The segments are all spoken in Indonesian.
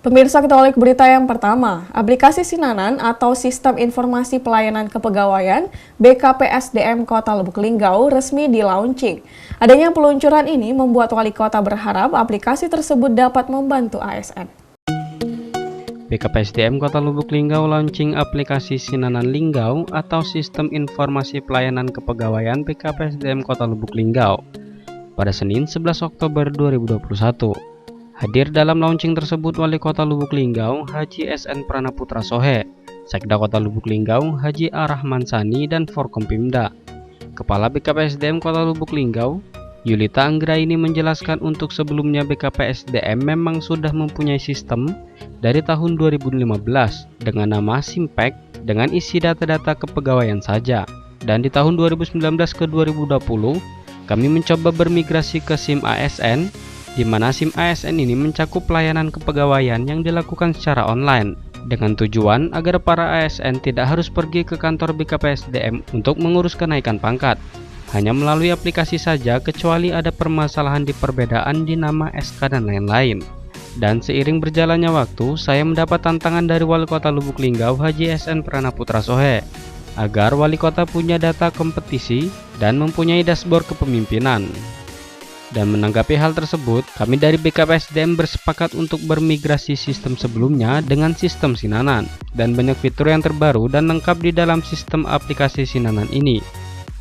Pemirsa, kita ulik berita yang pertama. Aplikasi Sinanan atau Sistem Informasi Pelayanan Kepegawaian BKPSDM Kota Lubuk Linggau resmi di-launching. Adanya peluncuran ini membuat wali kota berharap aplikasi tersebut dapat membantu ASN. BKPSDM Kota Lubuk Linggau launching aplikasi Sinanan Linggau atau Sistem Informasi Pelayanan Kepegawaian BKPSDM Kota Lubuk Linggau pada Senin 11 Oktober 2021. Hadir dalam launching tersebut Wali Kota Lubuk Linggau Haji SN Pranaputra Sohe, Sekda Kota Lubuk Linggau Haji Arahman Sani, dan Forkompimda. Kepala BKPSDM Kota Lubuk Linggau Yulita Anggraini menjelaskan untuk sebelumnya BKPSDM memang sudah mempunyai sistem dari tahun 2015 dengan nama Simpek dengan isi data-data kepegawaian saja, dan di tahun 2019 ke 2020 kami mencoba bermigrasi ke SIM ASN, di mana SIM ASN ini mencakup pelayanan kepegawaian yang dilakukan secara online, dengan tujuan agar para ASN tidak harus pergi ke kantor BKPSDM untuk mengurus kenaikan pangkat, hanya melalui aplikasi saja kecuali ada permasalahan di perbedaan di nama SK dan lain-lain. Dan seiring berjalannya waktu, saya mendapat tantangan dari Wali Kota Lubuk Linggau Haji SN Pranaputra Sohe, agar Wali Kota punya data kompetisi dan mempunyai dashboard kepemimpinan. Dan menanggapi hal tersebut, kami dari BKPSDM bersepakat untuk bermigrasi sistem sebelumnya dengan sistem Sinanan, dan banyak fitur yang terbaru dan lengkap di dalam sistem aplikasi Sinanan ini.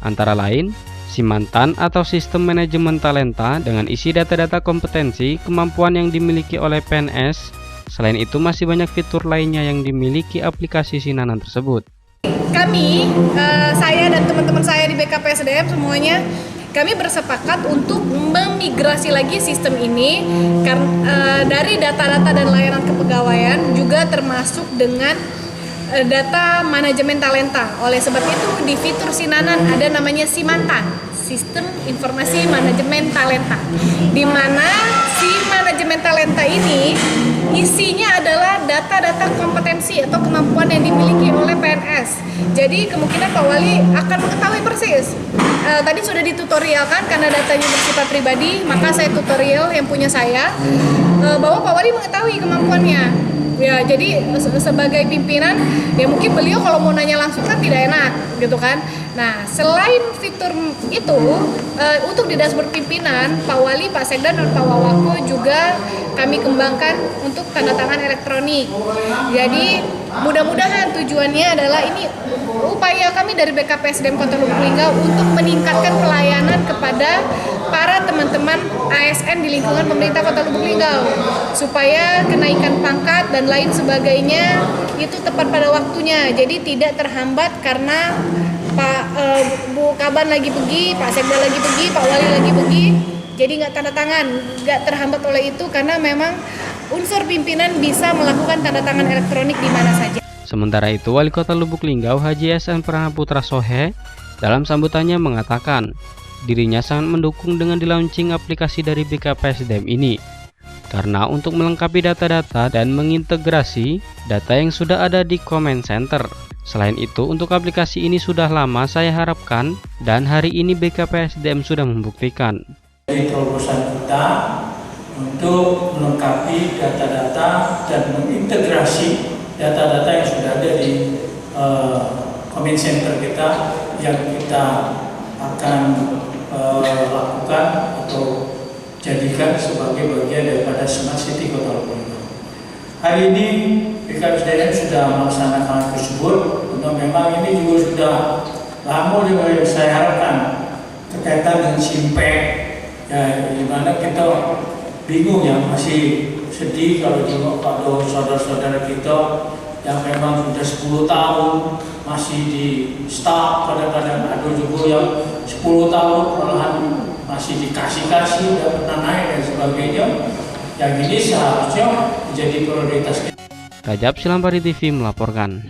Antara lain, Simantan atau Sistem Manajemen Talenta dengan isi data-data kompetensi, kemampuan yang dimiliki oleh PNS. Selain itu masih banyak fitur lainnya yang dimiliki aplikasi Sinanan tersebut. Kami, saya dan teman-teman saya di BKPSDM semuanya, kami bersepakat untuk memigrasi lagi sistem ini karena dari data-data dan layanan kepegawaian juga termasuk dengan data manajemen talenta. Oleh sebab itu di fitur Sinanan ada namanya Simantan, Sistem Informasi Manajemen Talenta, di mana si manajemen talenta ini isinya adalah data-data kompetensi atau kemampuan yang dimiliki oleh PNS. Jadi kemungkinan Pak Wali akan mengetahui persis. Tadi sudah ditutorialkan karena datanya bersifat pribadi, maka saya tutorial yang punya saya bahwa Pak Wali mengetahui kemampuannya. Ya, jadi sebagai pimpinan, ya mungkin beliau kalau mau nanya langsung kan tidak enak, gitu kan. Nah, selain fitur itu, untuk di dashboard pimpinan, Pak Wali, Pak Sekda, dan Pak Wawako juga kami kembangkan untuk tanda tangan elektronik. Jadi, mudah-mudahan tujuannya adalah ini upaya kami dari BKPSDM Kota Lubuk Linggau untuk meningkatkan pelayanan kepada para teman-teman ASN di lingkungan pemerintah Kota Lubuk Linggau, supaya kenaikan pangkat dan lain sebagainya itu tepat pada waktunya, jadi tidak terhambat karena Bu Kaban lagi pergi, Pak Sekda lagi pergi, Pak Wali lagi pergi, jadi nggak tanda tangan, nggak terhambat oleh itu karena memang unsur pimpinan bisa melakukan tanda tangan elektronik di mana saja. Sementara itu, Wali Kota Lubuk Linggau Haji SN Pranaputra Sohe dalam sambutannya mengatakan dirinya sangat mendukung dengan di-launching aplikasi dari BKPSDM ini, karena untuk melengkapi data-data dan mengintegrasi data yang sudah ada di Command Center. Selain itu, untuk aplikasi ini sudah lama saya harapkan, dan hari ini BKPSDM sudah membuktikan. Jadi terobosan kita untuk melengkapi data-data dan mengintegrasi data-data yang sudah ada di Command Center kita, yang kita akan lakukan atau jadikan sebagai bagian daripada Smart City Kota Lubuk Linggau. Hari ini BKPSDM sudah melaksanakan tersebut, untuk memang ini juga sudah lama yang saya harapkan berkaitan dengan Simpek, ya, dimana kita bingung ya, masih sedih kalau tengok pada saudara-saudara kita yang memang sudah 10 tahun masih di start, kadang-kadang ada juga yang 10 tahun malahan masih dikasih-kasih, udah pernah naik dan sebagainya. Yang ini seharusnya menjadi prioritas. Rajab Silampari TV melaporkan.